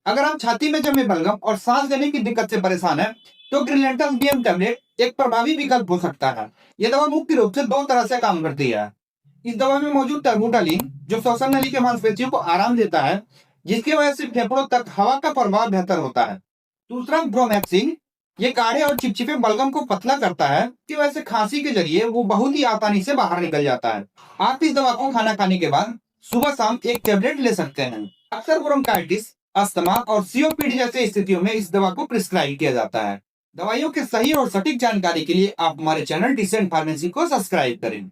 अगर आप छाती में जमे बलगम और सांस लेने की दिक्कत से परेशान हैं, तो ग्रिलेंटस बीएम टैबलेट एक प्रभावी विकल्प हो सकता है। यह दवा मुख्य रूप से दो तरह से काम करती है। इस दवा में मौजूद टर्बुटालिन जो श्वसन नली के मांसपेशियों को आराम देता है, जिसकी वजह से फेफड़ों तक हवा का प्रवाह बेहतर होता है। दूसरा ब्रोमैक्सिन, ये गाढ़े और चिपचिपे बलगम को पतला करता है, की वजह से खांसी के जरिए वो बहुत ही आसानी से बाहर निकल जाता है। आप इस दवा को खाना खाने के बाद सुबह शाम एक टैबलेट ले सकते हैं। अक्सर ब्रोंकाइटिस, अस्थमा और सीओपीडी जैसे स्थितियों में इस दवा को प्रिस्क्राइब किया जाता है। दवाइयों के सही और सटीक जानकारी के लिए आप हमारे चैनल डिसेंट फार्मेसी को सब्सक्राइब करें।